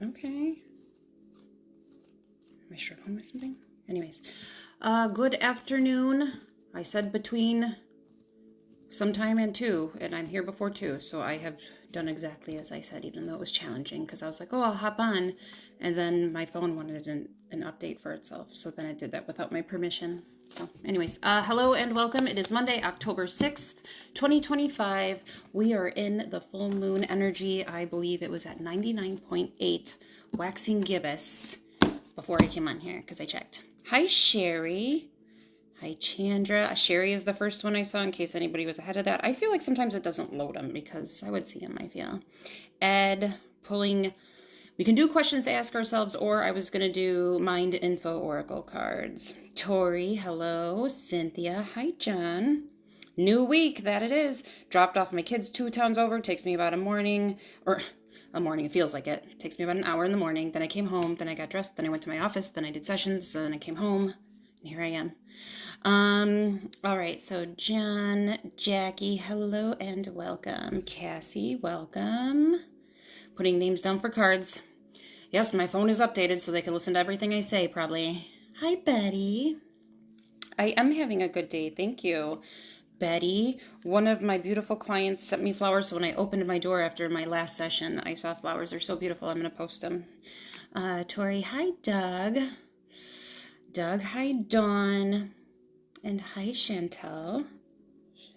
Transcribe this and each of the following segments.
Okay. Am I struggling with something? Anyways, good afternoon. I said between sometime and 2, and I'm here before 2, so I have done exactly as I said, even though it was challenging, because I was like, oh, I'll hop on, and then my phone wanted an update for itself, so then I did that without my permission. So anyways, hello and welcome. It is Monday, October 6th, 2025. We are in the full moon energy. I believe it was at 99.8 waxing gibbous before I came on here, because I checked. Hi, Sherry. Hi, Chandra. Sherry is the first one I saw in case anybody was ahead of that. I feel like sometimes it doesn't load them because I would see them, I feel. Ed, pulling. We can do questions to ask ourselves, or I was going to do mind info oracle cards. Tori, hello. Cynthia, hi, John. New week, that it is. Dropped off my kids 2 towns over. Takes me about a morning, or a morning, it feels like it. Takes me about an hour in the morning. Then I came home, then I got dressed, then I went to my office, then I did sessions, then I came home, and here I am. All right, so John, Jackie, hello and welcome. Cassie, welcome. Putting names down for cards. Yes, my phone is updated so they can listen to everything I say, probably. Hi, Betty. I am having a good day, thank you. Betty, one of my beautiful clients sent me flowers, so when I opened my door after my last session, I saw flowers. They're so beautiful. I'm going to post them. Tori, hi, Doug. Doug, hi, Dawn. And hi, Chantel.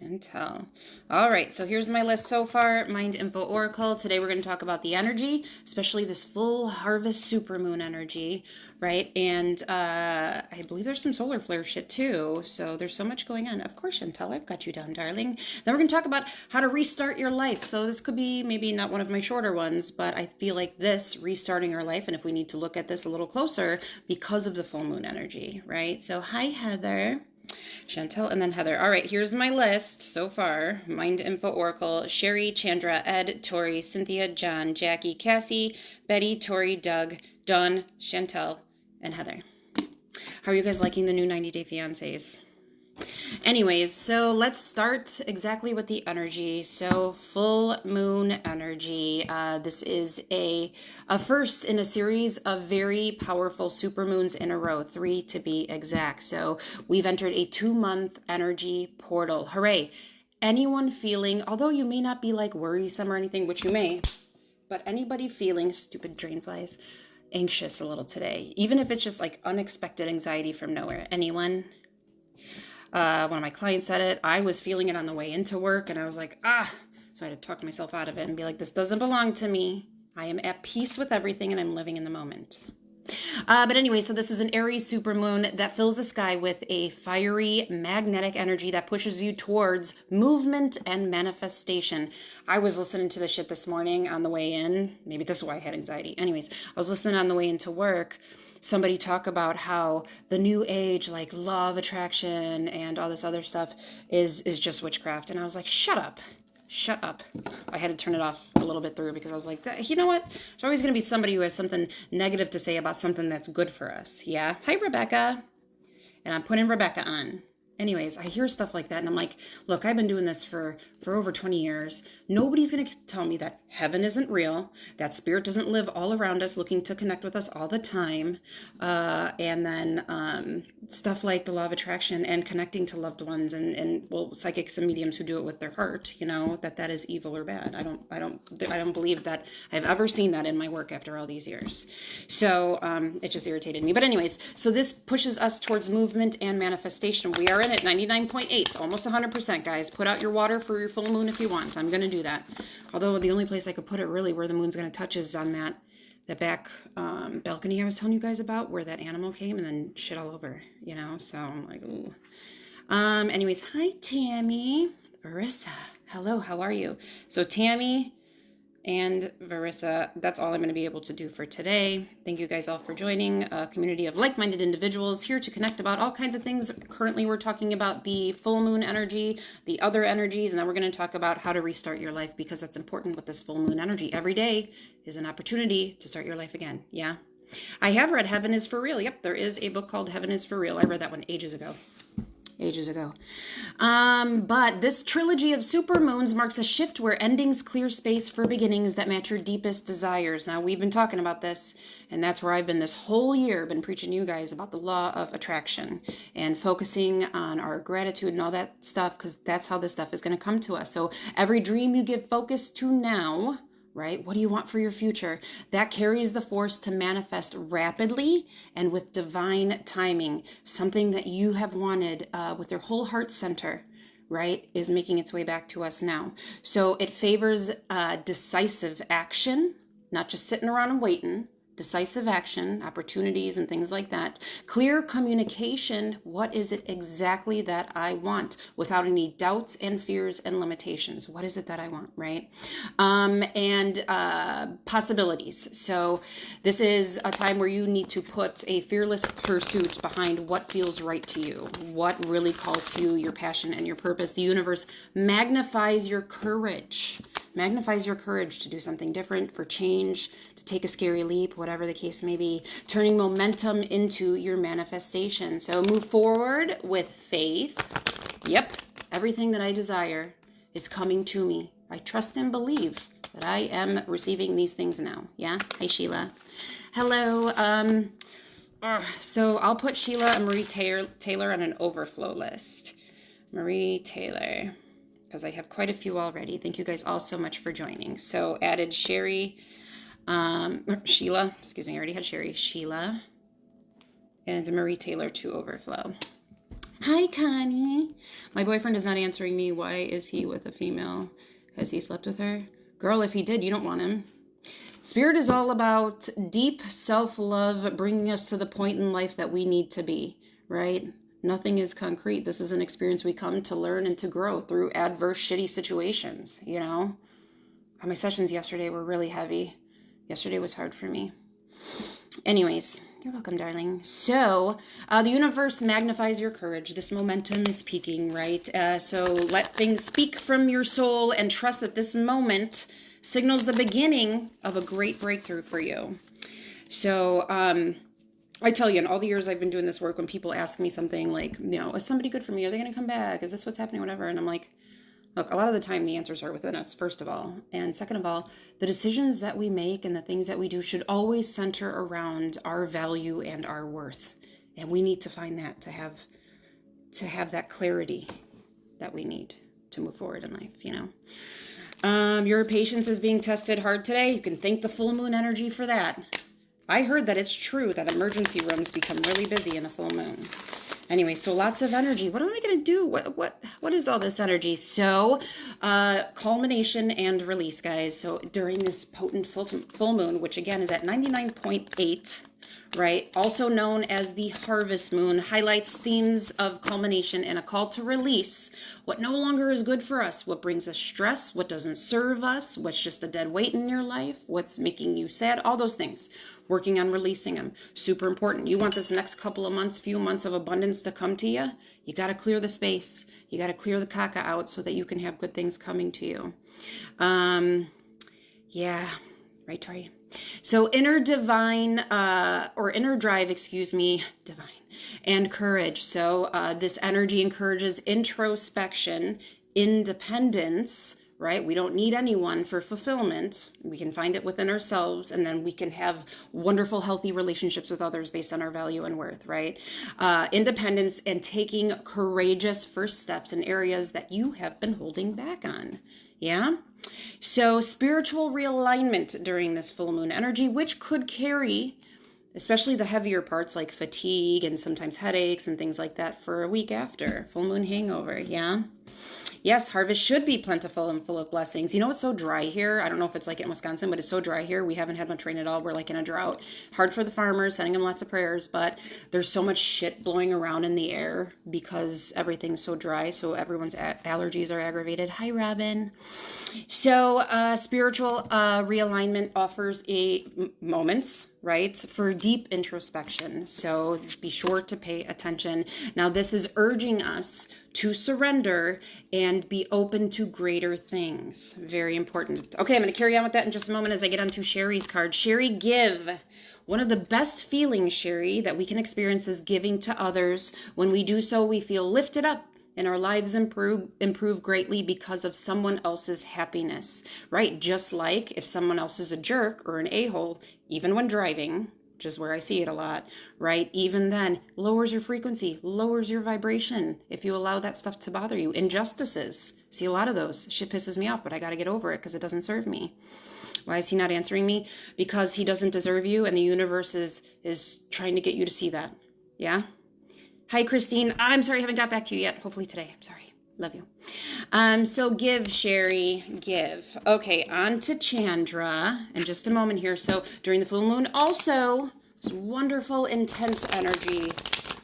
Chantel. All right, so here's my list so far. Mind Info Oracle. Today we're going to talk about the energy, especially this full harvest supermoon energy, right? And I believe there's some solar flare shit too. So there's so much going on. Of course, Chantel, I've got you down, darling. Then we're going to talk about how to restart your life. So this could be maybe not one of my shorter ones, but I feel like this, restarting our life, and if we need to look at this a little closer because of the full moon energy, right? So hi, Heather. Chantel, and then Heather. All right, here's my list so far. Mind Info Oracle, Sherry, Chandra, Ed, Tori, Cynthia, John, Jackie, Cassie, Betty, Tori, Doug, Dawn, Chantel, and Heather. How are you guys liking the new 90 Day Fiancés? Anyways, so let's start exactly with the energy. So full moon energy. This is a first in a series of very powerful supermoons in a row, 3 to be exact. So we've entered a 2-month energy portal. Hooray. Anyone feeling, although you may not be like worrisome or anything, which you may, but anybody feeling, stupid drain flies, anxious a little today, even if it's just like unexpected anxiety from nowhere. Anyone? One of my clients said it. I was feeling it on the way into work, and I was like, so I had to talk myself out of it and be like, this doesn't belong to me. I am at peace with everything, and I'm living in the moment. But anyway, so this is an Aries supermoon that fills the sky with a fiery magnetic energy that pushes you towards movement and manifestation. I was listening to this shit this morning on the way in. Maybe this is why I had anxiety. Anyways, I was listening on the way into work. Somebody talk about how the new age, like law of attraction and all this other stuff is just witchcraft. And I was like, shut up. Shut up. I had to turn it off a little bit through because I was like, you know what? There's always going to be somebody who has something negative to say about something that's good for us. Yeah. Hi, Rebecca. And I'm putting Rebecca on. Anyways, I hear stuff like that and I'm like, look, I've been doing this for over 20 years. Nobody's going to tell me that heaven isn't real, that spirit doesn't live all around us looking to connect with us all the time. And then stuff like the law of attraction and connecting to loved ones and well, psychics and mediums who do it with their heart, you know, that is evil or bad. I don't believe that I've ever seen that in my work after all these years. So it just irritated me. But anyways, so this pushes us towards movement and manifestation. We are in at 99.8, almost 100%, guys. Put out your water for your full moon if you want. I'm going to do that. Although the only place I could put it really where the moon's going to touch is on that back balcony I was telling you guys about where that animal came and then shit all over, you know? So I'm like, ooh. Anyways, hi, Tammy. Marissa, hello, how are you? So Tammy and Marissa, that's all I'm going to be able to do for today. Thank you guys all for joining a community of like-minded individuals here to connect about all kinds of things. Currently, we're talking about the full moon energy, the other energies, and then we're going to talk about how to restart your life because that's important with this full moon energy. Every day is an opportunity to start your life again. Yeah. I have read Heaven is for Real. Yep, there is a book called Heaven is for Real. I read that one ages ago. ages ago. But this trilogy of supermoons marks a shift where endings clear space for beginnings that match your deepest desires. Now, we've been talking about this, and that's where I've been this whole year, been preaching to you guys about the law of attraction and focusing on our gratitude and all that stuff, because that's how this stuff is going to come to us. So every dream you give focus to now, right? What do you want for your future? That carries the force to manifest rapidly and with divine timing. Something that you have wanted with your whole heart center, right, is making its way back to us now. So it favors decisive action, not just sitting around and waiting. Decisive action, opportunities, and things like that. Clear communication. What is it exactly that I want without any doubts and fears and limitations? What is it that I want, right? And possibilities. So this is a time where you need to put a fearless pursuit behind what feels right to you, what really calls to you, your passion and your purpose. The universe magnifies your courage. Magnifies your courage to do something different, for change, to take a scary leap, whatever the case may be, turning momentum into your manifestation. So move forward with faith. Yep, everything that I desire is coming to me. I trust and believe that I am receiving these things now. Yeah? Hi, Sheila. Hello. So I'll put Sheila and Marie Taylor on an overflow list. Marie Taylor, because I have quite a few already. Thank you guys all so much for joining. So added Sheila, excuse me, I already had Sheila, and Marie Taylor to overflow. Hi, Connie. My boyfriend is not answering me. Why is he with a female? Has he slept with her? Girl, if he did, you don't want him. Spirit is all about deep self-love, bringing us to the point in life that we need to be, right? Nothing is concrete. This is an experience we come to learn and to grow through adverse, shitty situations, you know? My sessions yesterday were really heavy. Yesterday was hard for me. Anyways, you're welcome, darling. So, the universe magnifies your courage. This momentum is peaking, right? So let things speak from your soul and trust that this moment signals the beginning of a great breakthrough for you. So, I tell you, in all the years I've been doing this work, when people ask me something like, you know, is somebody good for me? Are they going to come back? Is this what's happening? Whatever. And I'm like, look, a lot of the time the answers are within us, first of all. And second of all, the decisions that we make and the things that we do should always center around our value and our worth. And we need to find that to have that clarity that we need to move forward in life, you know. Your patience is being tested hard today. You can thank the full moon energy for that. I heard that it's true that emergency rooms become really busy in a full moon. Anyway, so lots of energy. What am I going to do? What is all this energy? So, culmination and release, guys. So during this potent full moon, which again is at 99.8, right? Also known as the harvest moon, highlights themes of culmination and a call to release what no longer is good for us, what brings us stress, what doesn't serve us, what's just a dead weight in your life, what's making you sad, all those things. Working on releasing them. Super important. You want this next couple of months, few months of abundance to come to you, you got to clear the space. You got to clear the caca out so that you can have good things coming to you. Yeah, right, Tori. So inner drive, divine, and courage. So this energy encourages introspection, independence, right? We don't need anyone for fulfillment. We can find it within ourselves, and then we can have wonderful, healthy relationships with others based on our value and worth, right? Independence and taking courageous first steps in areas that you have been holding back on. Yeah? So spiritual realignment during this full moon energy, which could carry, especially the heavier parts like fatigue and sometimes headaches and things like that for a week after. Full moon hangover, yeah? Yes, harvest should be plentiful and full of blessings. You know, it's so dry here. I don't know if it's like it in Wisconsin, but it's so dry here. We haven't had much rain at all. We're like in a drought. Hard for the farmers, sending them lots of prayers, but there's so much shit blowing around in the air because everything's so dry. So everyone's allergies are aggravated. Hi, Robin. So spiritual realignment offers moments right? For deep introspection. So be sure to pay attention. Now, this is urging us to surrender and be open to greater things. Very important. Okay, I'm going to carry on with that in just a moment as I get onto Sherry's card. Sherry, give. One of the best feelings, Sherry, that we can experience is giving to others. When we do so, we feel lifted up and our lives improve greatly because of someone else's happiness, right? Just like if someone else is a jerk or an a-hole, even when driving, which is where I see it a lot, right? Even then, lowers your frequency, lowers your vibration if you allow that stuff to bother you. Injustices, see a lot of those. Shit pisses me off, but I got to get over it because it doesn't serve me. Why is he not answering me? Because he doesn't deserve you, and the universe is trying to get you to see that. Yeah? Hi, Christine. I'm sorry I haven't got back to you yet. Hopefully today. I'm sorry. Love you. So give, Sherry, give. Okay, on to Chandra in just a moment here. So during the full moon, also, this wonderful, intense energy.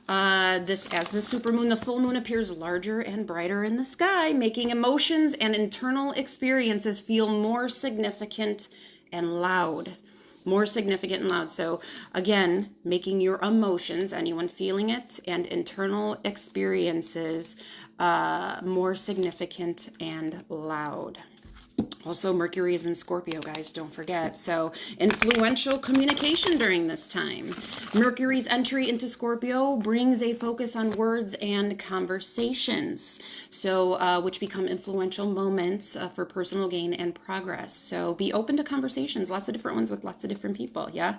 As the supermoon, the full moon appears larger and brighter in the sky, making emotions and internal experiences feel more significant and loud. More significant and loud. So again, making your emotions, anyone feeling it, and internal experiences more significant and loud. Also, Mercury is in Scorpio, guys, don't forget. So, influential communication during this time. Mercury's entry into Scorpio brings a focus on words and conversations, so which become influential moments for personal gain and progress. So, be open to conversations, lots of different ones with lots of different people, yeah?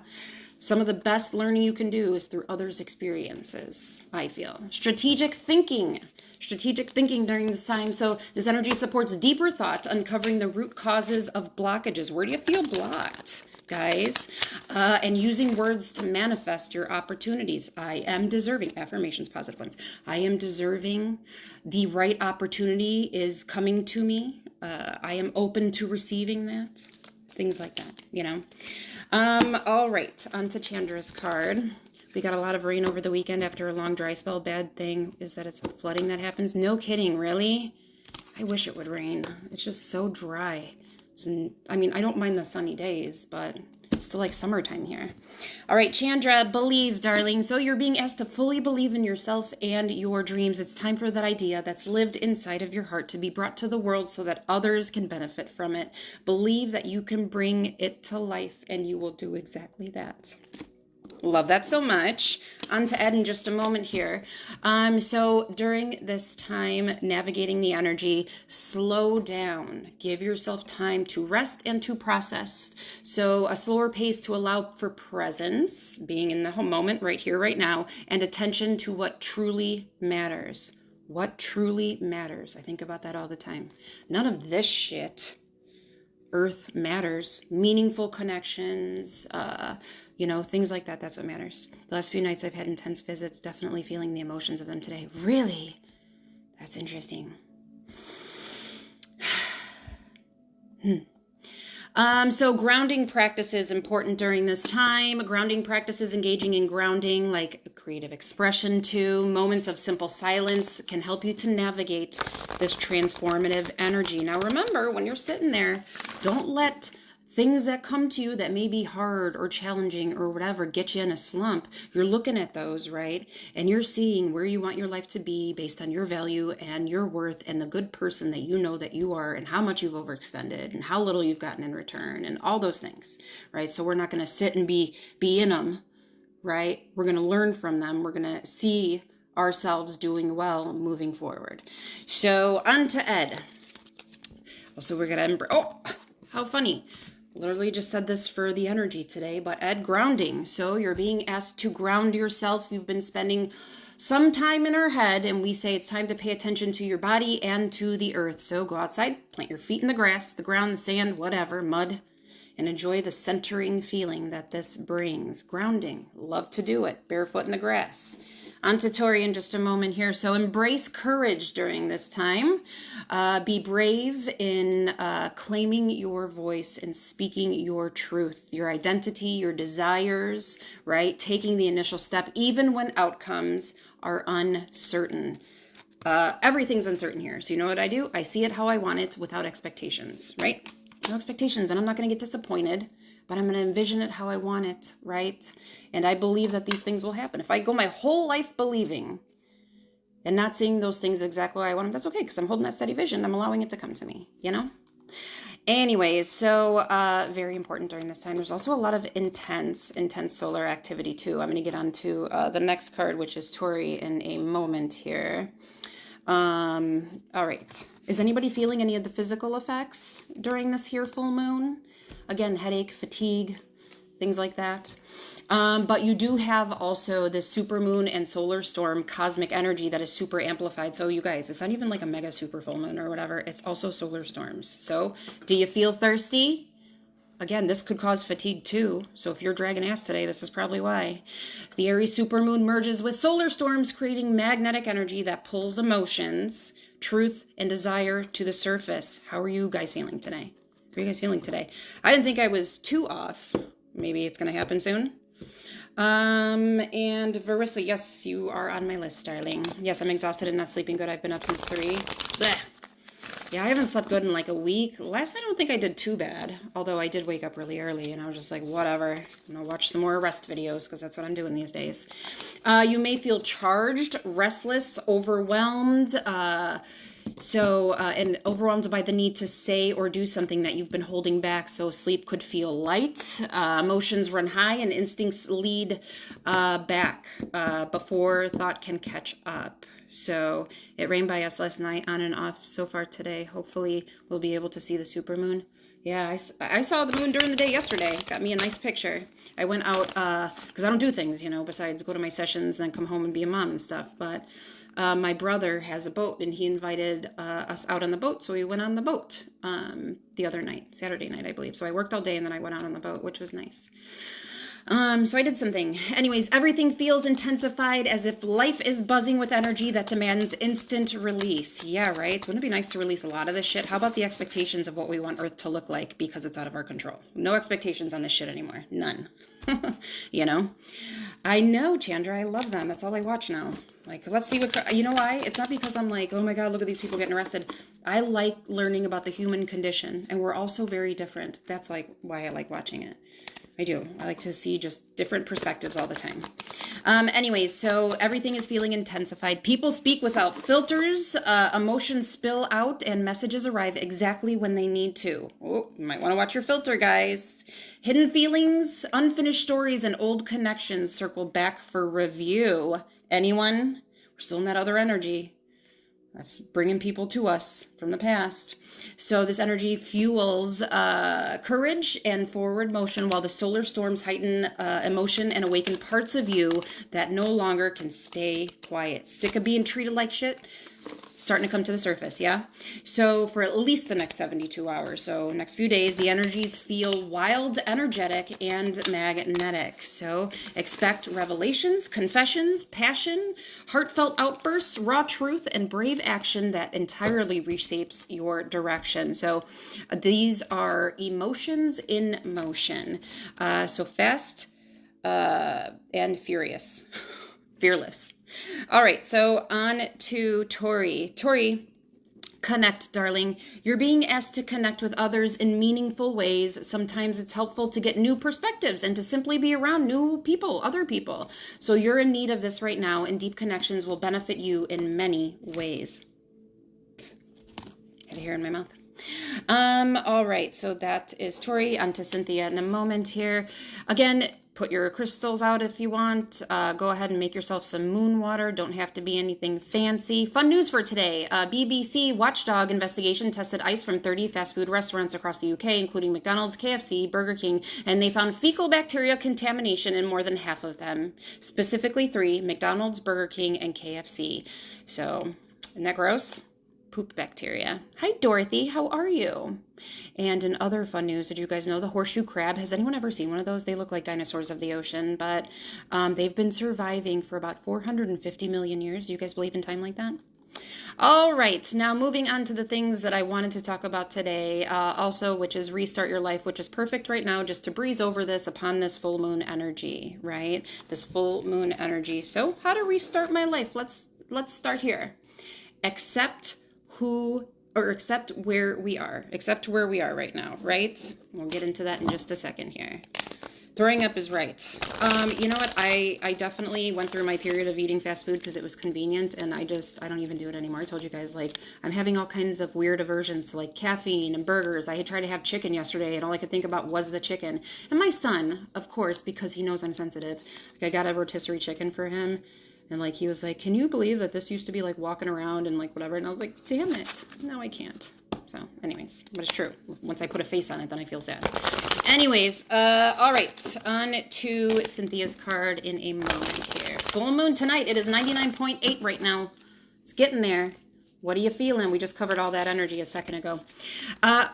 Some of the best learning you can do is through others' experiences, I feel. Strategic thinking during this time. So this energy supports deeper thought, uncovering the root causes of blockages. Where do you feel blocked, guys? And using words to manifest your opportunities. I am deserving. Affirmations, positive ones. I am deserving. The right opportunity is coming to me. I am open to receiving that. Things like that, you know. All right, on to Chandra's card. We got a lot of rain over the weekend after a long dry spell. Bad thing is that it's flooding that happens. No kidding, really? I wish it would rain. It's just so dry. I mean, I don't mind the sunny days, but it's still like summertime here. All right, Chandra, believe, darling. So you're being asked to fully believe in yourself and your dreams. It's time for that idea that's lived inside of your heart to be brought to the world so that others can benefit from it. Believe that you can bring it to life, and you will do exactly that. Love that so much. On to Ed in just a moment here. So during this time, navigating the energy, slow down. Give yourself time to rest and to process. So a slower pace to allow for presence, being in the moment right here, right now, and attention to what truly matters. What truly matters. I think about that all the time. None of this shit. Earth matters. Meaningful connections, you know, things like that. That's what matters. The last few nights I've had intense visits, definitely feeling the emotions of them today. Really? That's interesting. So grounding practice is important during this time. Grounding practices, engaging in grounding, like creative expression too. Moments of simple silence can help you to navigate this transformative energy. Now remember, when you're sitting there, don't let things that come to you that may be hard or challenging or whatever get you in a slump. You're looking at those, right? And you're seeing where you want your life to be based on your value and your worth and the good person that you know that you are and how much you've overextended and how little you've gotten in return and all those things, right? So we're not going to sit and be in them, right? We're going to learn from them. We're going to see ourselves doing well moving forward. So on to Ed. Also, we're going to, oh, how funny. Literally just said this for the energy today, but Ed, grounding. So you're being asked to ground yourself. You've been spending some time in our head, and we say it's time to pay attention to your body and to the earth. So go outside, plant your feet in the grass, the ground, the sand, whatever, mud, and enjoy the centering feeling that this brings. Grounding. Love to do it. Barefoot in the grass. On to Tori in just a moment here. So embrace courage during this time. Be brave in claiming your voice and speaking your truth, your identity, your desires, right? Taking the initial step, even when outcomes are uncertain. Everything's uncertain here. So you know what I do? I see it how I want it without expectations, right? No expectations, and I'm not going to get disappointed. but I'm going to envision it how I want it, right? And I believe that these things will happen. If I go my whole life believing and not seeing those things exactly how I want them, that's okay, because I'm holding that steady vision. I'm allowing it to come to me, you know? Anyways, so very important during this time. There's also a lot of intense solar activity too. I'm going to get on to the next card, which is Tauri, in a moment here. All right. Is anybody feeling any of the physical effects during this here full moon? Again, headache, fatigue, things like that. But you do have also this supermoon and solar storm cosmic energy that is super amplified. So you guys, it's not even like a mega super full moon or whatever. It's also solar storms. So do you feel thirsty? Again, this could cause fatigue too. So if you're dragging ass today, this is probably why. The Aries supermoon merges with solar storms, creating magnetic energy that pulls emotions, truth, and desire to the surface. How are you guys feeling today? How are you guys feeling today? I didn't think I was too off. Maybe it's going to happen soon. And Varissa, yes, you are on my list, darling. Yes, I'm exhausted and not sleeping good. I've been up since 3. Blech. Yeah, I haven't slept good in like a week. Last I don't think I did too bad, although I did wake up really early and I was just like, whatever. I'm gonna watch some more rest videos because that's what I'm doing these days. You may feel charged, restless, overwhelmed, and overwhelmed by the need to say or do something that you've been holding back. So sleep could feel light, emotions run high, and instincts lead back before thought can catch up. So it rained by us last night, on and off so far today. Hopefully we'll be able to see the supermoon. Yeah, I saw the moon during the day yesterday. Got me a nice picture. I went out, because I don't do things, besides go to my sessions and then come home and be a mom and stuff. But my brother has a boat, and he invited us out on the boat. So we went on the boat the other night, Saturday night, I believe. So I worked all day, and then I went out on the boat, which was nice. So I did something. Anyways, everything feels intensified, as if life is buzzing with energy that demands instant release. Yeah, right? Wouldn't it be nice to release a lot of this shit? How about the expectations of what we want Earth to look like, because it's out of our control? No expectations on this shit anymore. None. I know, Chandra. I love them. That's all I watch now. Like, let's see what's... You know why? It's not because I'm like, oh my God, look at these people getting arrested. I like learning about the human condition, and we're all so very different. That's like why I like watching it. I do. I like to see just different perspectives all the time. Anyways, so everything is feeling intensified. People speak without filters. Emotions spill out, and messages arrive exactly when they need to. Oh, you might want to watch your filter, guys. Hidden feelings, unfinished stories, and old connections circle back for review. Anyone? We're still in that other energy. That's bringing people to us from the past. So this energy fuels courage and forward motion, while the solar storms heighten emotion and awaken parts of you that no longer can stay quiet. Sick of being treated like shit? Starting to come to the surface, yeah? So for at least the next 72 hours, so next few days, the energies feel wild, energetic, and magnetic. So expect revelations, confessions, passion, heartfelt outbursts, raw truth, and brave action that entirely reshapes your direction. So these are emotions in motion. So fast and furious. Fearless. All right, so on to Tauri. Tauri, connect, darling. You're being asked to connect with others in meaningful ways. Sometimes it's helpful to get new perspectives and to simply be around new people, other people. So you're in need of this right now, and deep connections will benefit you in many ways. Had a hair in my mouth. All right, so that is Tauri. On to Cynthia in a moment here. Again, put your crystals out if you want. Go ahead and make yourself some moon water. Don't have to be anything fancy. Fun news for today. BBC watchdog investigation tested ice from 30 fast food restaurants across the UK, including McDonald's, KFC, Burger King, and they found fecal bacteria contamination in more than half of them. Specifically 3, McDonald's, Burger King, and KFC. So, isn't that gross? Poop bacteria. Hi, Dorothy. How are you? And in other fun news, did you guys know the horseshoe crab? Has anyone ever seen one of those? They look like dinosaurs of the ocean, but they've been surviving for about 450 million years. Do you guys believe in time like that? All right, now moving on to the things that I wanted to talk about today, also, which is restart your life, which is perfect right now just to breeze over this upon this full moon energy, right? This full moon energy. So how to restart my life? Let's start here. Accept who or accept where we are. Accept where we are right now, right? We'll get into that in just a second here. Throwing up is right. You know what? I definitely went through my period of eating fast food because it was convenient, and I don't even do it anymore. I told you guys, like, I'm having all kinds of weird aversions to, like, caffeine and burgers. I had tried to have chicken yesterday, and all I could think about was the chicken. And my son, of course, because he knows I'm sensitive, like, I got a rotisserie chicken for him, and, like, he was like, can you believe that this used to be, like, walking around and, like, whatever? And I was like, damn it. No, I can't. So, anyways, but it's true. Once I put a face on it, then I feel sad. Anyways, all right, on to Cynthia's card in a moment here. Full moon tonight. It is 99.8 right now. It's getting there. What are you feeling? We just covered all that energy a second ago.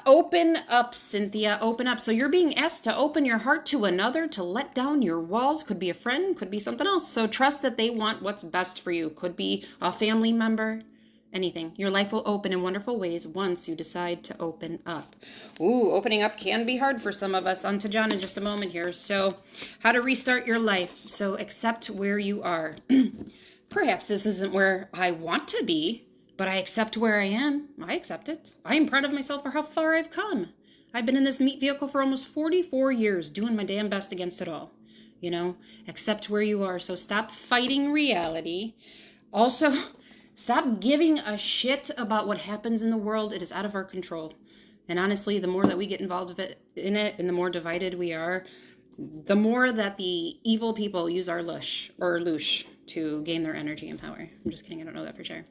Open up, Cynthia. Open up. So you're being asked to open your heart to another, to let down your walls. Could be a friend, could be something else. So trust that they want what's best for you. Could be a family member. Anything. Your life will open in wonderful ways once you decide to open up. Ooh, opening up can be hard for some of us. On to John in just a moment here. So, how to restart your life. So, accept where you are. Perhaps this isn't where I want to be, but I accept where I am. I accept it. I am proud of myself for how far I've come. I've been in this meat vehicle for almost 44 years, doing my damn best against it all. You know, accept where you are. So, stop fighting reality. Also, stop giving a shit about what happens in the world. It is out of our control. And honestly, the more that we get involved in it and the more divided we are, the more that the evil people use our loosh to gain their energy and power. I'm just kidding. I don't know that for sure.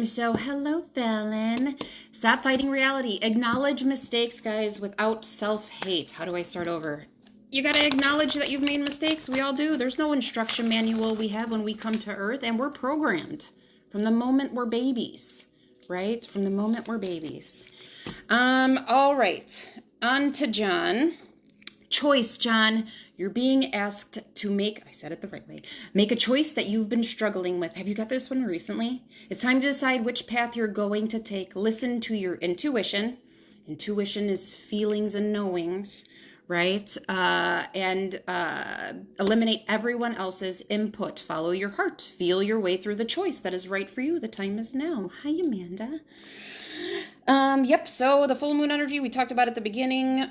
So hello, Fallon. Stop fighting reality. Acknowledge mistakes, guys, without self-hate. How do I start over? You got to acknowledge that you've made mistakes. We all do. There's no instruction manual we have when we come to Earth, and we're programmed from the moment we're babies, right? From the moment we're babies. All right. On to John. Choice, John. You're being asked to make, I said it the right way, make a choice that you've been struggling with. Have you got this one recently? It's time to decide which path you're going to take. Listen to your intuition. Intuition is feelings and knowings. Right? And eliminate everyone else's input. Follow your heart. Feel your way through the choice that is right for you. The time is now. Hi, Amanda. Yep, so the full moon energy, we talked about at the beginning,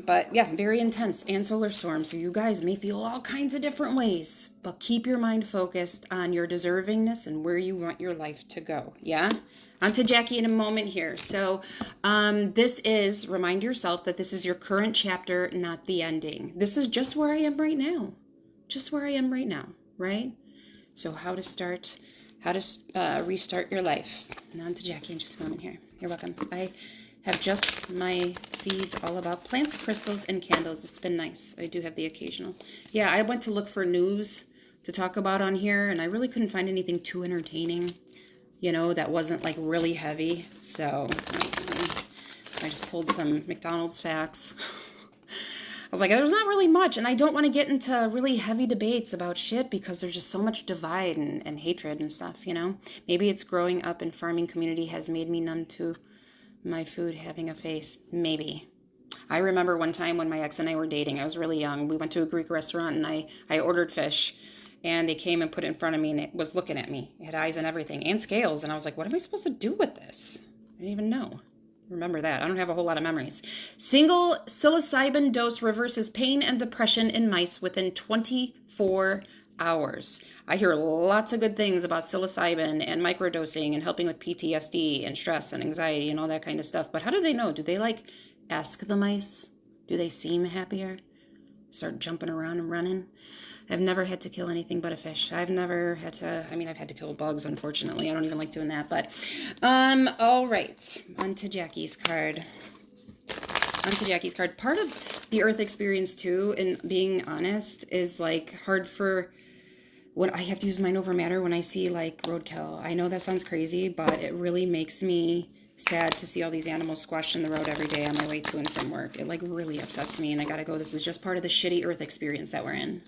but yeah, very intense, and solar storm, so you guys may feel all kinds of different ways, but keep your mind focused on your deservingness and where you want your life to go, yeah? On to Jackie in a moment here. So this is, remind yourself that this is your current chapter, not the ending. This is just where I am right now. Just where I am right now, right? So how to restart your life. And on to Jackie in just a moment here. You're welcome. I have just my feeds all about plants, crystals, and candles. It's been nice. I do have the occasional. Yeah, I went to look for news to talk about on here, and I really couldn't find anything too entertaining, you know, that wasn't like really heavy. So I just pulled some McDonald's facts. I was like, there's not really much, and I don't want to get into really heavy debates about shit because there's just so much divide and hatred and stuff, you know? Maybe it's growing up in farming community has made me numb to my food having a face. Maybe. I remember one time when my ex and I were dating, I was really young. We went to a Greek restaurant, and I ordered fish, and they came and put it in front of me, and it was looking at me. It had eyes and everything, and scales, and I was like, what am I supposed to do with this? I didn't even know. Remember that. I don't have a whole lot of memories. Single psilocybin dose reverses pain and depression in mice within 24 hours. I hear lots of good things about psilocybin and microdosing and helping with PTSD and stress and anxiety and all that kind of stuff. But how do they know? Do they like ask the mice? Do they seem happier? Start jumping around and running? I've never had to kill anything but a fish. I've never had to, I mean, I've had to kill bugs, unfortunately. I don't even like doing that, but, all right. On to Jackie's card. On to Jackie's card. Part of the Earth experience, too, and being honest, is, like, hard for, when I have to use mind over matter when I see, like, roadkill. I know that sounds crazy, but it really makes me sad to see all these animals squashed in the road every day on my way to and from work. It, like, really upsets me, and I gotta go. This is just part of the shitty Earth experience that we're in.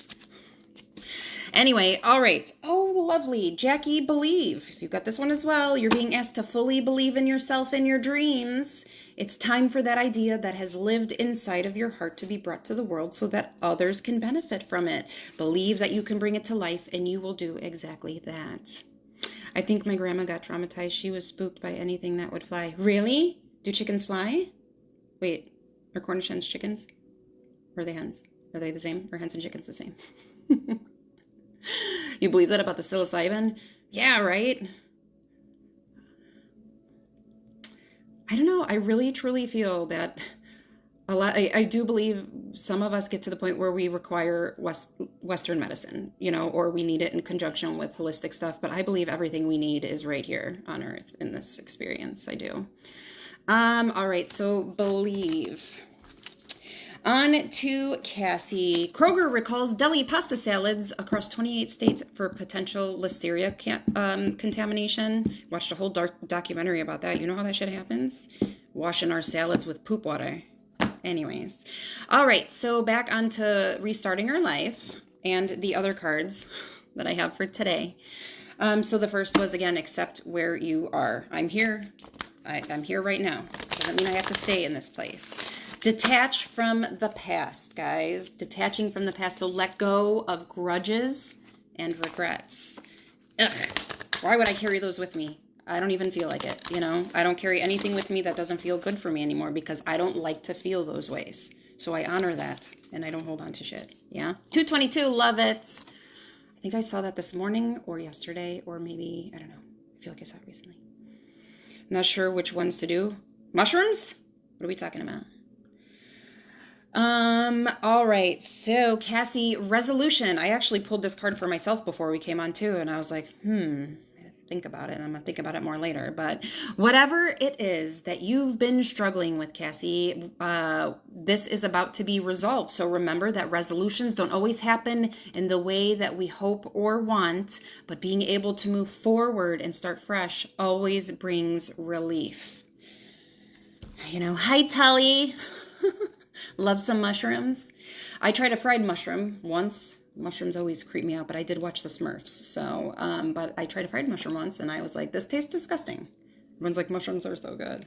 Anyway, all right. Oh, lovely. Jackie, believe. So you got this one as well. You're being asked to fully believe in yourself and your dreams. It's time for that idea that has lived inside of your heart to be brought to the world so that others can benefit from it. Believe that you can bring it to life, and you will do exactly that. I think my grandma got traumatized. She was spooked by anything that would fly. Really? Do chickens fly? Wait, are Cornish hens chickens? Or are they hens? Are they the same? Are hens and chickens the same? You believe that about the psilocybin? Yeah, right? I don't know. I really truly feel that a lot. I do believe some of us get to the point where we require Western medicine, or we need it in conjunction with holistic stuff. But I believe everything we need is right here on Earth in this experience. I do. All right. So believe. On to Cassie. Kroger recalls deli pasta salads across 28 states for potential listeria contamination. Watched a whole documentary about that. You know how that shit happens? Washing our salads with poop water. Anyways. All right, so back onto restarting our life and the other cards that I have for today. So the first was, again, accept where you are. I'm here. I'm here right now. Doesn't mean I have to stay in this place. Detach from the past, guys. Detaching from the past. So let go of grudges and regrets. Ugh. Why would I carry those with me? I don't even feel like it, I don't carry anything with me that doesn't feel good for me anymore because I don't like to feel those ways. So I honor that and I don't hold on to shit. Yeah? 222, love it. I think I saw that this morning or yesterday or maybe, I don't know. I feel like I saw it recently. Not sure which ones to do. Mushrooms? What are we talking about? All right. So Cassie, resolution. I actually pulled this card for myself before we came on too. And I was like, think about it. And I'm going to think about it more later, but whatever it is that you've been struggling with, Cassie, this is about to be resolved. So remember that resolutions don't always happen in the way that we hope or want, but being able to move forward and start fresh always brings relief. Hi, Tully. Love some mushrooms. I tried a fried mushroom once. Mushrooms always creep me out, but I did watch the Smurfs. So, but I tried a fried mushroom once and I was like, this tastes disgusting. Everyone's like, mushrooms are so good.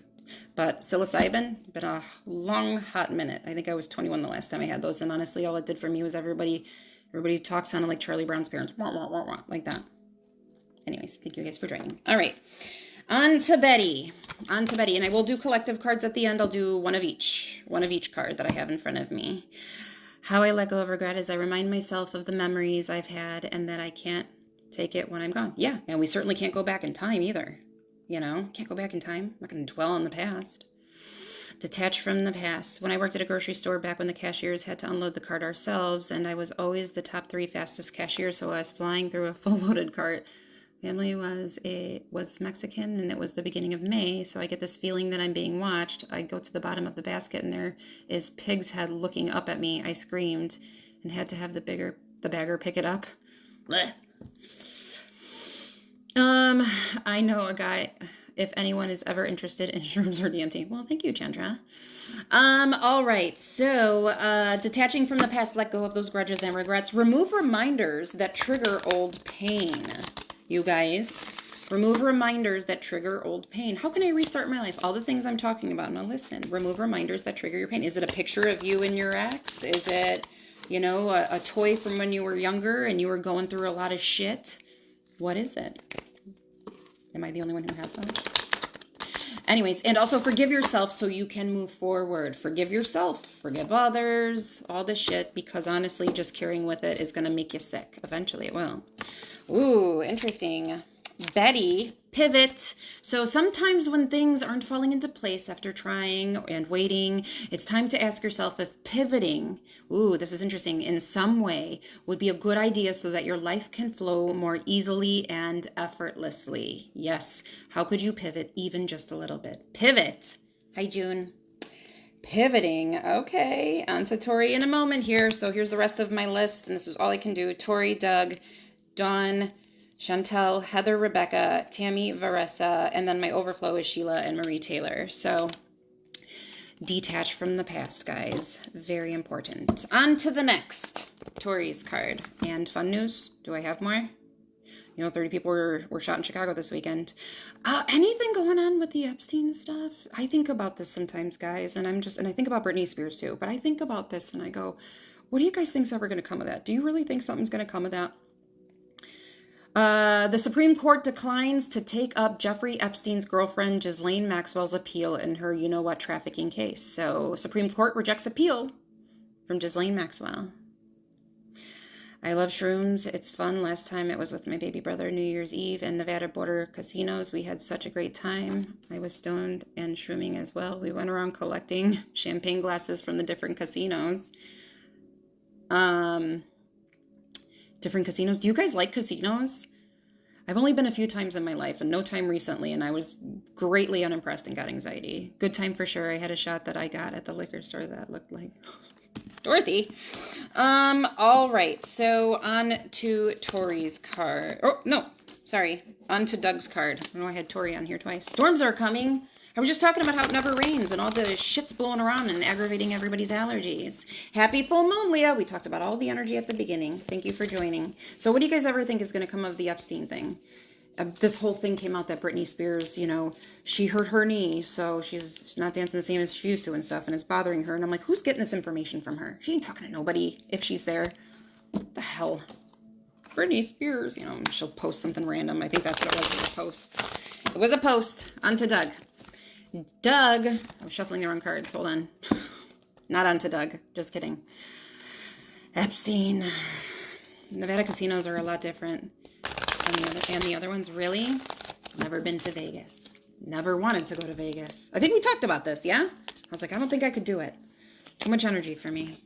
But psilocybin, been a long, hot minute. I think I was 21 the last time I had those. And honestly, all it did for me was everybody who talks sounded like Charlie Brown's parents. Wah, wah, wah, wah, like that. Anyways, thank you guys for joining. All right. On to Betty. And I will do collective cards at the end. I'll do one of each card that I have in front of me. How I let go of regret is I remind myself of the memories I've had and that I can't take it when I'm gone. Yeah, and we certainly can't go back in time either. Can't go back in time. I'm not going to dwell on the past. Detach from the past. When I worked at a grocery store back when the cashiers had to unload the cart ourselves, and I was always the top 3 fastest cashier, so I was flying through a full loaded cart. Family was Mexican, and it was the beginning of May, so I get this feeling that I'm being watched. I go to the bottom of the basket, and there is Pig's head looking up at me. I screamed and had to have the bagger pick it up. Blech. I know a guy, if anyone is ever interested in shrooms or DMT. Well, thank you, Chandra. All right, so detaching from the past, let go of those grudges and regrets. Remove reminders that trigger old pain. You guys, remove reminders that trigger old pain. How can I restart my life? All the things I'm talking about. Now listen, remove reminders that trigger your pain. Is it a picture of you and your ex? Is it, a toy from when you were younger and you were going through a lot of shit? What is it? Am I the only one who has those? Anyways, and also forgive yourself so you can move forward. Forgive yourself, forgive others, all this shit, because honestly, just carrying with it is going to make you sick. Eventually it will. Ooh, interesting. Betty, pivot. So sometimes when things aren't falling into place after trying and waiting, it's time to ask yourself if pivoting, ooh, this is interesting, in some way would be a good idea so that your life can flow more easily and effortlessly. Yes. How could you pivot even just a little bit? Pivot. Hi, June. Pivoting. Okay. On to Tori in a moment here. So here's the rest of my list, and this is all I can do. Tori, Doug, Dawn, Chantel, Heather, Rebecca, Tammy, Varessa, and then my overflow is Sheila and Marie Taylor. So detach from the past, guys. Very important. On to the next. Tori's card. And fun news. Do I have more? 30 people were shot in Chicago this weekend. Anything going on with the Epstein stuff? I think about this sometimes, guys, and I think about Britney Spears too, but I think about this and I go, what do you guys think's ever going to come of that? Do you really think something's going to come of that? The Supreme Court declines to take up Jeffrey Epstein's girlfriend Ghislaine Maxwell's appeal in her you-know-what trafficking case. So Supreme Court rejects appeal from Ghislaine Maxwell. I love shrooms. It's fun. Last time it was with my baby brother, New Year's Eve in Nevada border casinos. We had such a great time. I was stoned and shrooming as well. We went around collecting champagne glasses from the different casinos. Different casinos. Do you guys like casinos? I've only been a few times in my life and no time recently, and I was greatly unimpressed and got anxiety. Good time for sure. I had a shot that I got at the liquor store that looked like Dorothy. All right. So on to Tori's card. Oh, no. Sorry. On to Doug's card. I know I had Tori on here twice. Storms are coming. I was just talking about how it never rains and all the shit's blowing around and aggravating everybody's allergies. Happy full moon, Leah. We talked about all the energy at the beginning. Thank you for joining. So what do you guys ever think is going to come of the Epstein thing? This whole thing came out that Britney Spears, you know, she hurt her knee, so she's not dancing the same as she used to and stuff, and it's bothering her. And I'm like, who's getting this information from her? She ain't talking to nobody if she's there. What the hell? Britney Spears, you know, she'll post something random. I think that's what it was. It was a post. It was a post. On to Doug. Doug, I'm shuffling the wrong cards. Hold on. Not on to Doug. Just kidding. Epstein. Nevada casinos are a lot different and the other ones. Really? Never been to Vegas. Never wanted to go to Vegas. I think we talked about this, yeah? I was like, I don't think I could do it. Too much energy for me.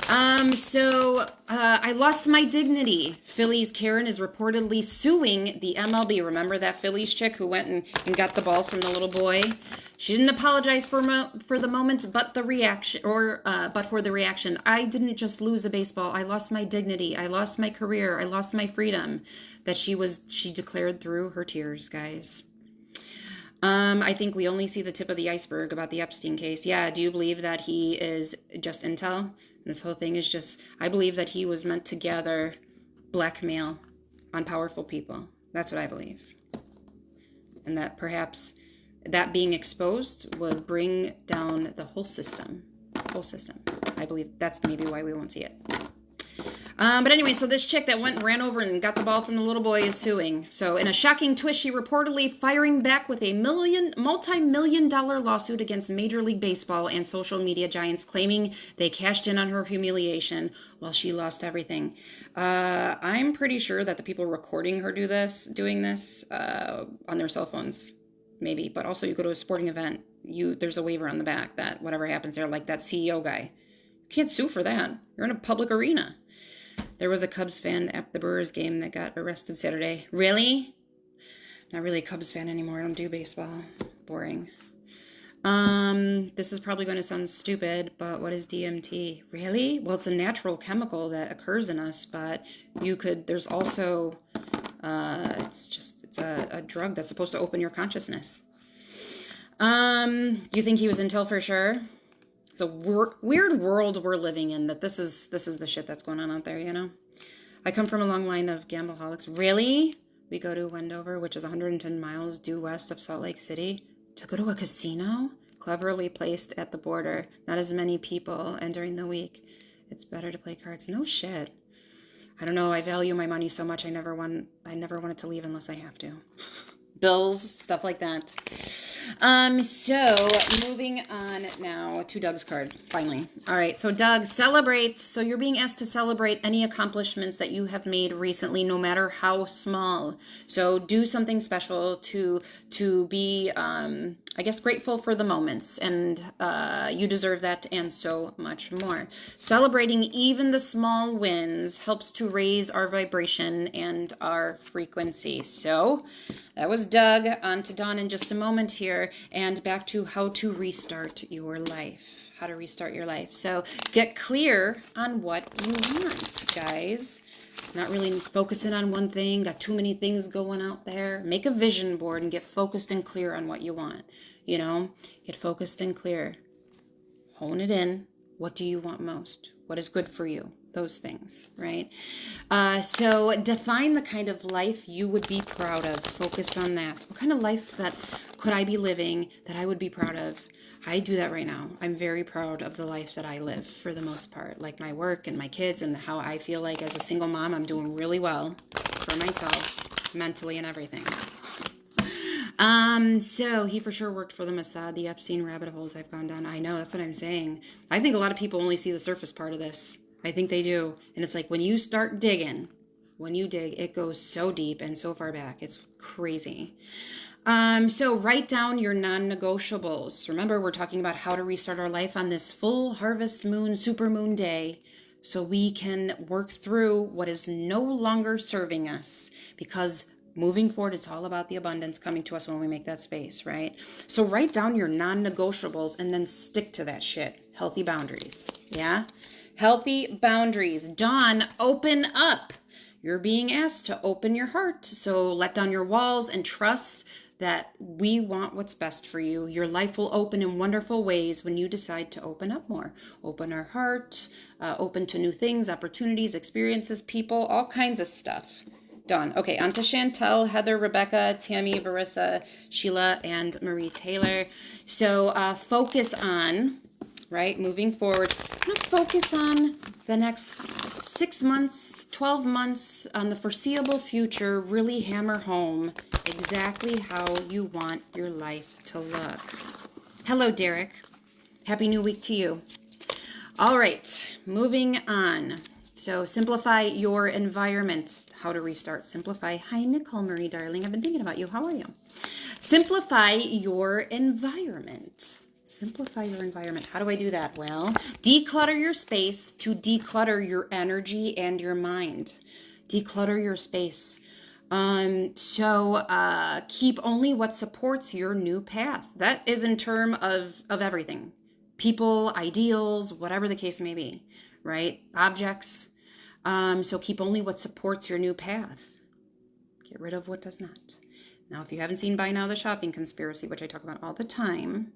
I lost my dignity. Phillies Karen is reportedly suing the MLB. Remember that Phillies chick who went and got the ball from the little boy? She didn't apologize for the moment, but the reaction, but for the reaction. I didn't just lose a baseball. I lost my dignity. I lost my career. I lost my freedom. That she declared through her tears, guys. I think we only see the tip of the iceberg about the Epstein case. Yeah, do you believe that he is just intel? And this whole thing is just, I believe that he was meant to gather blackmail on powerful people. That's what I believe. And that perhaps that being exposed would bring down the whole system. I believe that's maybe why we won't see it. But anyway, so this chick that went and ran over and got the ball from the little boy is suing. So in a shocking twist, she reportedly firing back with a multi-million-dollar lawsuit against Major League Baseball and social media giants, claiming they cashed in on her humiliation while she lost everything. I'm pretty sure that the people recording her doing this on their cell phones, maybe. But also, you go to a sporting event, there's a waiver on the back that whatever happens there, like that CEO guy, you can't sue for that. You're in a public arena. There was a Cubs fan at the Brewers game that got arrested Saturday. Really? Not really a Cubs fan anymore. I don't do baseball. Boring. This is probably going to sound stupid, but what is DMT? Really? Well, it's a natural chemical that occurs in us, but there's also, it's a drug that's supposed to open your consciousness. You think he was intel for sure? It's a weird world we're living in, that this is the shit that's going on out there, you know? I come from a long line of gambleaholics. Really? We go to Wendover, which is 110 miles due west of Salt Lake City, to go to a casino? Cleverly placed at the border. Not as many people, and during the week, it's better to play cards. No shit. I don't know. I value my money so much. I never want it to leave unless I have to. Bills, stuff like that. So moving on now to Doug's card, finally. All right, so Doug celebrates. So you're being asked to celebrate any accomplishments that you have made recently, no matter how small. So do something special to be, I guess, grateful for the moments, and you deserve that and so much more. Celebrating even the small wins helps to raise our vibration and our frequency. So that was Doug. On to Dawn in just a moment here, and back to how to restart your life. How to restart your life. So get clear on what you want, guys. Not really focusing on one thing, got too many things going out there. Make a vision board and get focused and clear on what you want. You know, get focused and clear. Hone it in. What do you want most? What is good for you? Those things, right? So define the kind of life you would be proud of. Focus on that. What kind of life that could I be living that I would be proud of? I do that right now. I'm very proud of the life that I live for the most part, like my work and my kids and how I feel like as a single mom, I'm doing really well. for myself, mentally and everything. So he for sure worked for the Mossad, the Epstein rabbit holes I've gone down. I know, that's what I'm saying. I think a lot of people only see the surface part of this. I think they do. And it's like when you start digging, when you dig, it goes so deep and so far back. It's crazy. So write down your non-negotiables. Remember, we're talking about how to restart our life on this full harvest moon, supermoon day, so we can work through what is no longer serving us, because moving forward, it's all about the abundance coming to us when we make that space, right? So write down your non-negotiables and then stick to that shit. Healthy boundaries, yeah? Healthy boundaries. Dawn, open up. You're being asked to open your heart. So let down your walls and trust that we want what's best for you. Your life will open in wonderful ways when you decide to open up more. Open our heart, open to new things, opportunities, experiences, people, all kinds of stuff. Done. Okay, on to Chantel, Heather, Rebecca, Tammy, Varissa, Sheila, and Marie Taylor. So focus on, right, moving forward, I'm going to focus on the next 6 months, 12 months, on the foreseeable future, really hammer home exactly how you want your life to look. Hello, Derek. Happy new week to you. All right, moving on. So simplify your environment. How to restart. Simplify. Hi, Nicole Marie, darling. I've been thinking about you. How are you? Simplify your environment. Simplify your environment. How do I do that? Well, declutter your space to declutter your energy and your mind. Declutter your space. Keep only what supports your new path. That is in term of everything. People, ideals, whatever the case may be, right? Objects. So keep only what supports your new path. Get rid of what does not. Now, if you haven't seen Buy Now the Shopping Conspiracy, which I talk about all the time,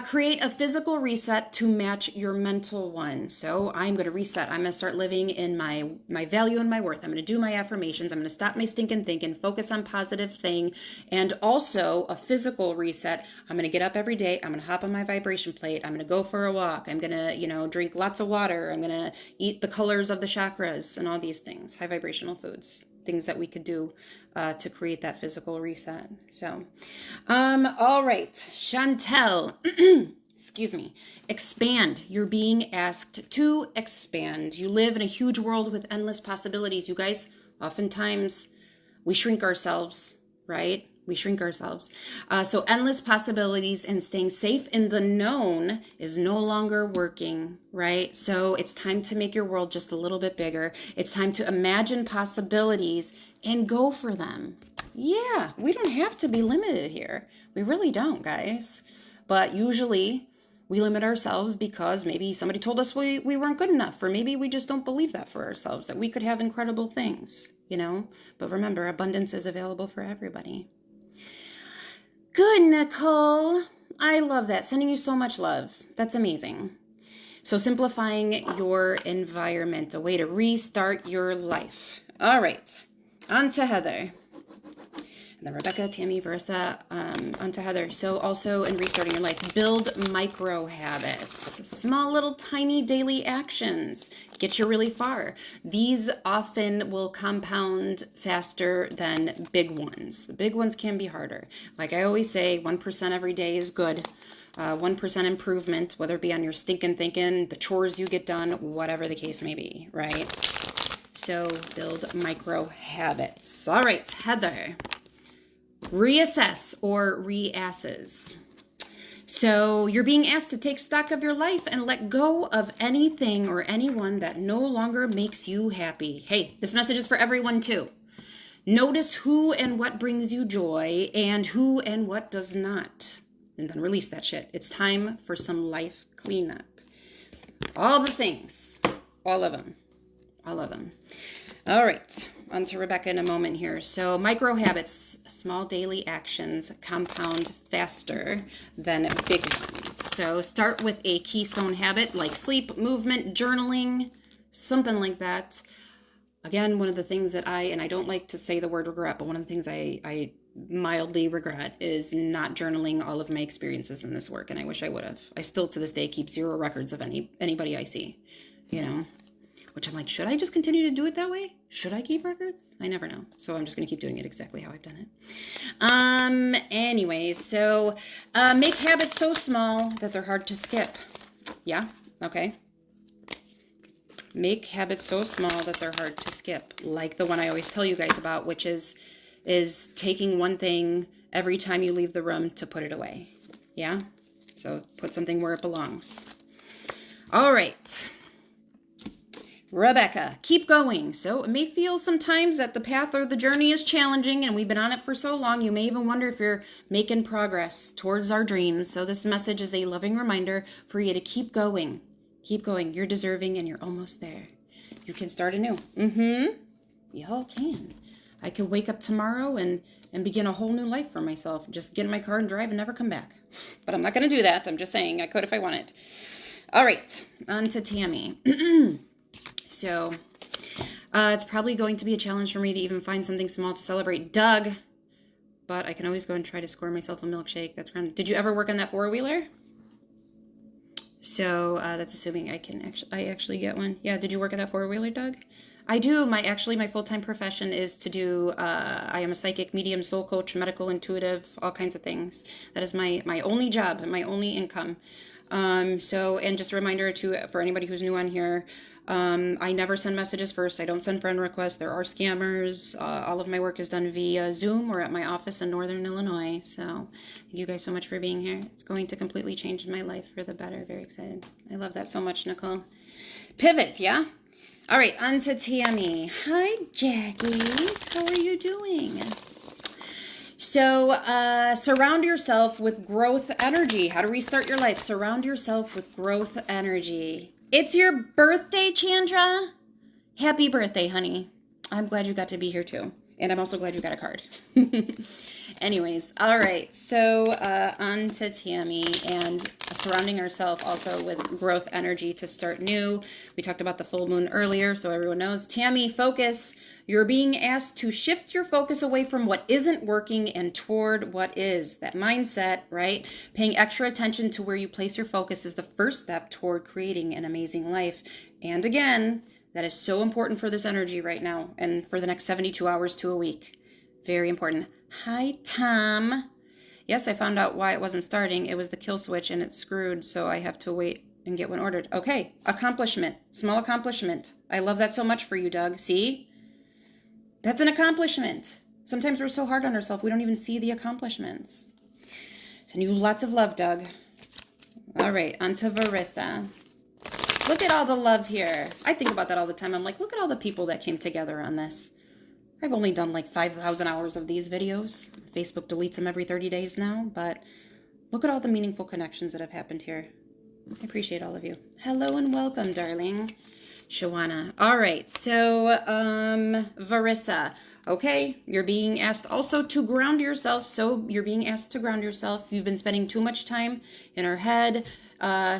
create a physical reset to match your mental one. So I'm going to reset. I'm going to start living in my value and my worth. I'm going to do my affirmations. I'm going to stop my stinking thinking, focus on positive thing, and also a physical reset. I'm going to get up every day. I'm going to hop on my vibration plate. I'm going to go for a walk. I'm going to, drink lots of water. I'm going to eat the colors of the chakras and all these things, high vibrational foods. Things that we could do to create that physical reset. So, all right, Chantel, excuse me, expand. You're being asked to expand. You live in a huge world with endless possibilities. You guys, oftentimes we shrink ourselves, right? We shrink ourselves. So endless possibilities, and staying safe in the known is no longer working, right? So it's time to make your world just a little bit bigger. It's time to imagine possibilities and go for them. Yeah, we don't have to be limited here. We really don't, guys. But usually we limit ourselves because maybe somebody told us we weren't good enough, or maybe we just don't believe that for ourselves, that we could have incredible things, But remember, abundance is available for everybody. Good, Nicole. I love that. Sending you so much love. That's amazing. So simplifying your environment, a way to restart your life. All right. On to Heather. And then Rebecca, Tammy, Versa, on to Heather. So also in restarting your life, build micro habits. Small little tiny daily actions get you really far. These often will compound faster than big ones. The big ones can be harder. Like I always say, 1% every day is good. 1% improvement, whether it be on your stinking thinking, the chores you get done, whatever the case may be, right? So build micro habits. All right, Heather. Reassess or reasses. So you're being asked to take stock of your life and let go of anything or anyone that no longer makes you happy. Hey, this message is for everyone too. Notice who and what brings you joy and who and what does not. And then release that shit. It's time for some life cleanup. All the things. All of them. All of them. All right. On to Rebecca in a moment here. So micro habits, small daily actions compound faster than big ones. So start with a keystone habit like sleep, movement, journaling, something like that. Again, one of the things that I don't like to say the word regret, but one of the things I mildly regret is not journaling all of my experiences in this work, and I wish I would have. I still to this day keep zero records of anybody I see, which I'm like, should I just continue to do it that way? Should I keep records? I never know. So I'm just going to keep doing it exactly how I've done it. Anyways, so make habits so small that they're hard to skip. Yeah, okay. Make habits so small that they're hard to skip. Like the one I always tell you guys about, which is taking one thing every time you leave the room to put it away. Yeah? So put something where it belongs. All right. Rebecca, keep going. So it may feel sometimes that the path or the journey is challenging and we've been on it for so long, you may even wonder if you're making progress towards our dreams. So this message is a loving reminder for you to keep going. Keep going. You're deserving and you're almost there. You can start anew. Y'all can. I could wake up tomorrow and begin a whole new life for myself. Just get in my car and drive and never come back. But I'm not going to do that. I'm just saying I could if I wanted. All right. On to Tammy. So, it's probably going to be a challenge for me to even find something small to celebrate Doug, but I can always go and try to score myself a milkshake. That's grand. Did you ever work on that four-wheeler? So, that's assuming I actually get one. Yeah, did you work on that four-wheeler, Doug? I do. My full-time profession is to do, I am a psychic, medium, soul coach, medical intuitive, all kinds of things. That is my only job and my only income. And just a reminder for anybody who's new on here, I never send messages first. I don't send friend requests. There are scammers. All of my work is done via Zoom or at my office in Northern Illinois. So thank you guys so much for being here. It's going to completely change my life for the better. Very excited. I love that so much, Nicole. Pivot, yeah? All right, on to Tammy. Hi, Jackie. How are you doing? So, surround yourself with growth energy. How to restart your life. Surround yourself with growth energy. It's your birthday, Chandra. Happy birthday, honey. I'm glad you got to be here too. And I'm also glad you got a card. Anyways, all right. So on to Tammy and surrounding herself also with growth energy to start new. We talked about the full moon earlier, so everyone knows. Tammy, focus. You're being asked to shift your focus away from what isn't working and toward what is. That mindset, right? Paying extra attention to where you place your focus is the first step toward creating an amazing life. And again, that is so important for this energy right now and for the next 72 hours to a week. Very important. Hi, Tom. Yes, I found out why it wasn't starting. It was the kill switch and it's screwed, so I have to wait and get one ordered. Okay, accomplishment. Small accomplishment. I love that so much for you, Doug. See? That's an accomplishment. Sometimes we're so hard on ourselves, we don't even see the accomplishments. Send you lots of love, Doug. All right, on to Varissa. Look at all the love here. I think about that all the time. I'm like, look at all the people that came together on this. I've only done like 5,000 hours of these videos. Facebook deletes them every 30 days now, but look at all the meaningful connections that have happened here. I appreciate all of you. Hello and welcome, darling. Shawana. All right, so Varissa. Okay, you're being asked also to ground yourself. So you're being asked to ground yourself. You've been spending too much time in our head.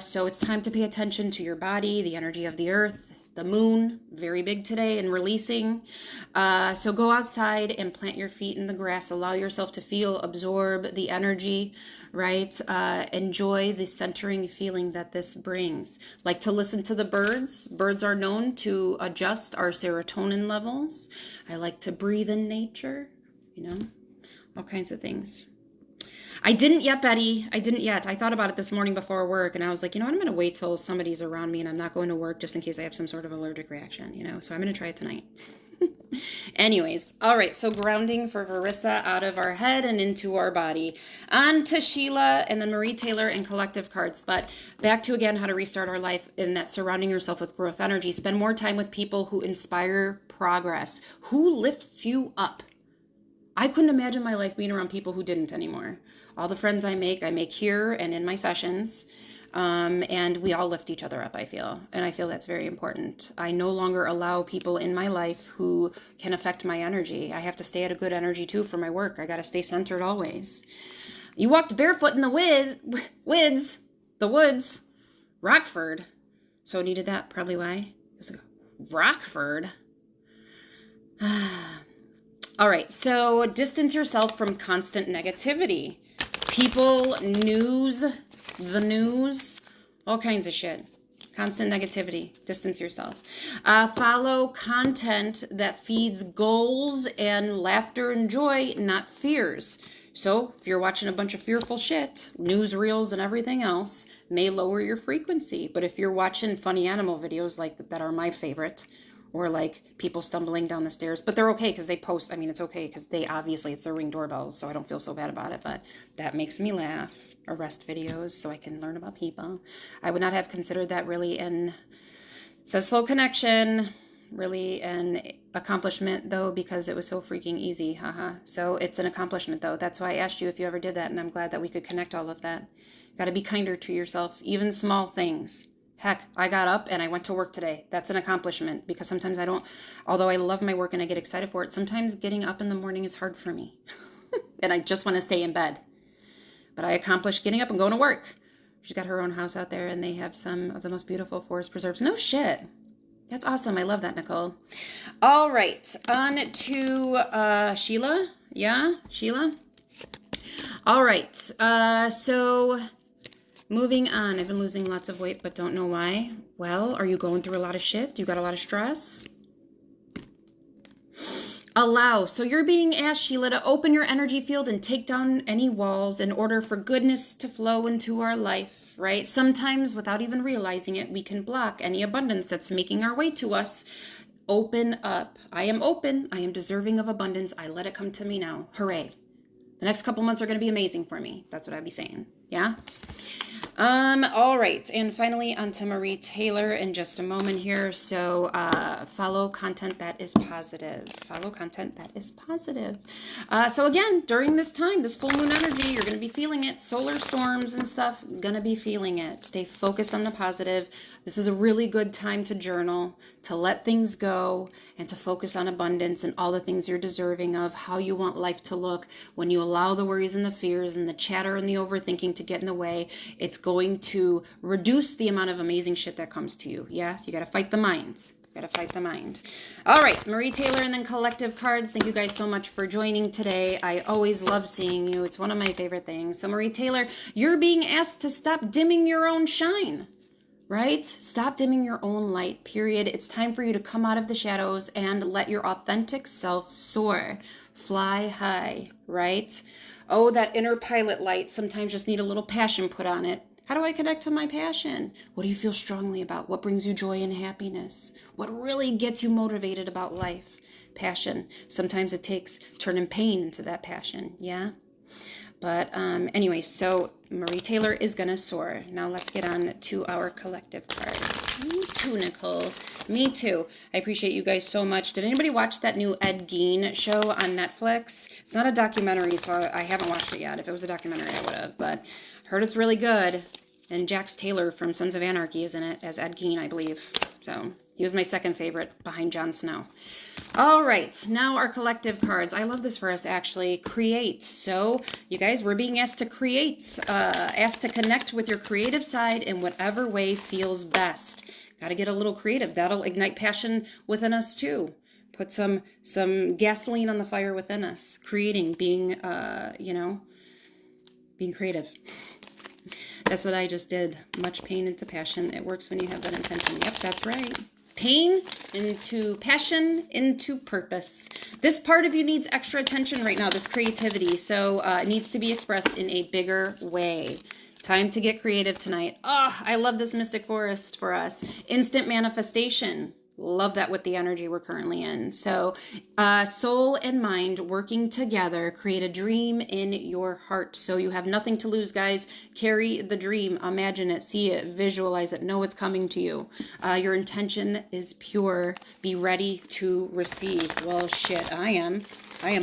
So it's time to pay attention to your body, the energy of the earth, the moon, very big today, and releasing. So go outside and plant your feet in the grass. Allow yourself to feel, absorb the energy, right? Enjoy the centering feeling that this brings. Like to listen to the birds. Birds are known to adjust our serotonin levels. I like to breathe in nature, all kinds of things. I didn't yet, Betty. I didn't yet. I thought about it this morning before work, and I was like, I'm going to wait till somebody's around me and I'm not going to work just in case I have some sort of allergic reaction, so I'm going to try it tonight. Anyways, all right, so grounding for Varissa out of our head and into our body. On to Sheila and then Marie Taylor and collective cards. But back to, again, how to restart our life in that surrounding yourself with growth energy. Spend more time with people who inspire progress, who lifts you up. I couldn't imagine my life being around people who didn't anymore. All the friends I make here and in my sessions. And we all lift each other up, I feel. And I feel that's very important. I no longer allow people in my life who can affect my energy. I have to stay at a good energy, too, for my work. I got to stay centered always. You walked barefoot in the woods. Rockford. So needed that, probably why. Rockford. All right, so distance yourself from constant negativity. People, news, the news, all kinds of shit. Constant negativity. Distance yourself. Follow content that feeds goals and laughter and joy, not fears. So if you're watching a bunch of fearful shit, newsreels and everything else may lower your frequency. But if you're watching funny animal videos like that are my favorite, or like people stumbling down the stairs, but they're okay because they post. I mean, it's okay because they obviously, it's their Ring doorbells, so I don't feel so bad about it, but that makes me laugh. Arrest videos so I can learn about people. I would not have considered that really it says slow connection, really an accomplishment though, because it was so freaking easy. Haha. So it's an accomplishment though. That's why I asked you if you ever did that, and I'm glad that we could connect all of that. Got to be kinder to yourself, even small things. Heck, I got up and I went to work today. That's an accomplishment, because sometimes I don't, although I love my work and I get excited for it, sometimes getting up in the morning is hard for me. And I just want to stay in bed. But I accomplished getting up and going to work. She's got her own house out there and they have some of the most beautiful forest preserves. No shit. That's awesome. I love that, Nicole. All right. On to Sheila. Yeah, Sheila. All right. So moving on. I've been losing lots of weight, but don't know why. Well, are you going through a lot of shit? You got a lot of stress? Allow. So you're being asked, Sheila, to open your energy field and take down any walls in order for goodness to flow into our life, right? Sometimes, without even realizing it, we can block any abundance that's making our way to us. Open up. I am open. I am deserving of abundance. I let it come to me now. Hooray. The next couple months are going to be amazing for me. That's what I'd be saying. Yeah? All right. And finally, on to Marie Taylor in just a moment here. So, follow content that is positive. Follow content that is positive. So again, during this time, this full moon energy, you're going to be feeling it. Solar storms and stuff, going to be feeling it. Stay focused on the positive. This is a really good time to journal, to let things go, and to focus on abundance and all the things you're deserving of, how you want life to look. When you allow the worries and the fears and the chatter and the overthinking to get in the way, it's going to reduce the amount of amazing shit that comes to you. Yeah, you got to fight the mind. Got to fight the mind. All right, Marie Taylor and then collective cards. Thank you guys so much for joining today. I always love seeing you. It's one of my favorite things. So Marie Taylor, you're being asked to stop dimming your own shine. Right? Stop dimming your own light, period. It's time for you to come out of the shadows and let your authentic self soar. Fly high, right? Oh, that inner pilot light sometimes just need a little passion put on it. How do I connect to my passion? What do you feel strongly about? What brings you joy and happiness? What really gets you motivated about life? Passion. Sometimes it takes turning pain into that passion, yeah? But anyway, so Marie Taylor is going to soar. Now let's get on to our collective cards. Me too, Nicole. Me too. I appreciate you guys so much. Did anybody watch that new Ed Gein show on Netflix? It's not a documentary, so I haven't watched it yet. If it was a documentary, I would have. But heard it's really good. And Jax Taylor from Sons of Anarchy is in it as Ed Gein, I believe. So he was my second favorite behind Jon Snow. All right, now our collective cards. I love this for us, actually. Create. So, you guys, we're being asked to create, asked to connect with your creative side in whatever way feels best. Got to get a little creative. That'll ignite passion within us, too. Put some gasoline on the fire within us. Creating, being, being creative. That's what I just did. Much pain into passion. It works when you have that intention. Yep, that's right. Pain into passion into purpose. This part of you needs extra attention right now, this creativity. So it needs to be expressed in a bigger way. Time to get creative tonight. Oh, I love this Mystic Forest for us. Instant manifestation. Love that with the energy we're currently in. So soul and mind working together, create a dream in your heart. So you have nothing to lose, guys. Carry the dream, imagine it, see it, visualize it, know it's coming to you. Your intention is pure. Be ready to receive. Well, shit, I am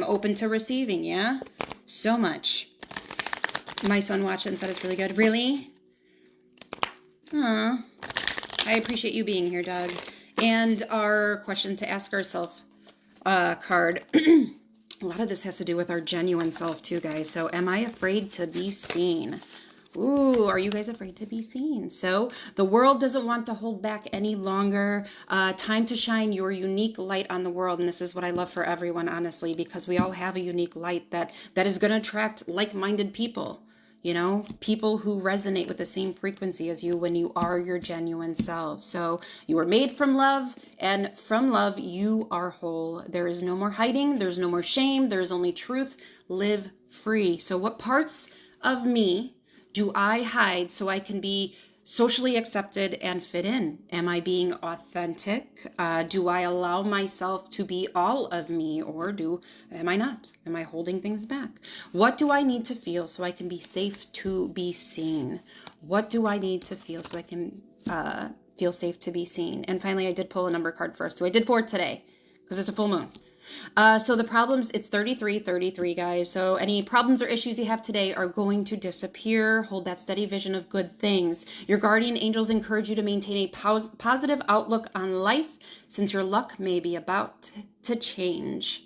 open to receiving, yeah? So much. My son watched it and said it's really good. Really? Aw. I appreciate you being here, Doug. And our question to ask ourselves card. A lot of this has to do with our genuine self too, guys. So am I afraid to be seen? Ooh, are you guys afraid to be seen? So the world doesn't want to hold back any longer. Time to shine your unique light on the world. And this is what I love for everyone, honestly, because we all have a unique light that is going to attract like-minded people. You know, people who resonate with the same frequency as you when you are your genuine self. So you were made from love, and from love, you are whole. There is no more hiding. There's no more shame. There's only truth. Live free. So what parts of me do I hide so I can be socially accepted and fit in? Am I being authentic? Do I allow myself to be all of me, or am I not? Am I holding things back? What do I need to feel so I can be safe to be seen? What do I need to feel so I can feel safe to be seen? And finally, I did pull a number card first. So I did 4 today because it's a full moon. So the problems, it's 33, guys. So any problems or issues you have today are going to disappear. Hold that steady vision of good things. Your guardian angels encourage you to maintain a positive outlook on life, since your luck may be about to change.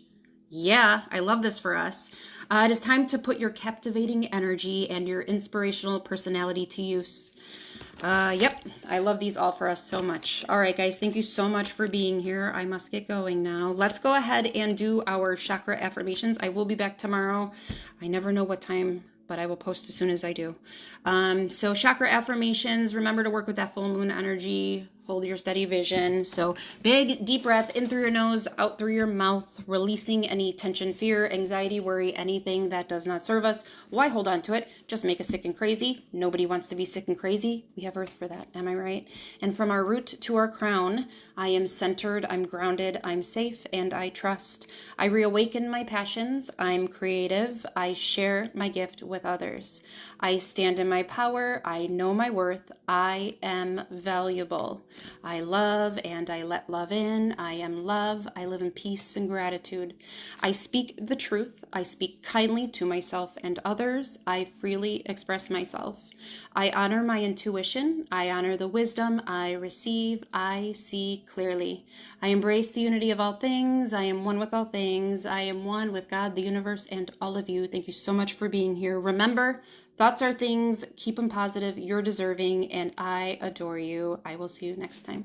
Yeah, I love this for us. It is time to put your captivating energy and your inspirational personality to use. Yep, I love these all for us so much. All right, guys, thank you so much for being here. I must get going now. Let's go ahead and do our chakra affirmations. I will be back tomorrow. I never know what time, but I will post as soon as I do. So chakra affirmations, remember to work with that full moon energy. Hold your steady vision. So big, deep breath in through your nose, out through your mouth, releasing any tension, fear, anxiety, worry, anything that does not serve us. Why hold on to it? Just make us sick and crazy. Nobody wants to be sick and crazy. We have Earth for that. Am I right? And from our root to our crown, I am centered, I'm grounded, I'm safe, and I trust. I reawaken my passions. I'm creative. I share my gift with others. I stand in my power. I know my worth. I am valuable. I love and I let love in. I am love. I live in peace and gratitude. I speak the truth. I speak kindly to myself and others. I freely express myself. I honor my intuition. I honor the wisdom I receive. I see clearly. I embrace the unity of all things. I am one with all things. I am one with God, the universe, and all of you. Thank you so much for being here. Remember, thoughts are things. Keep them positive. You're deserving, and I adore you. I will see you next time.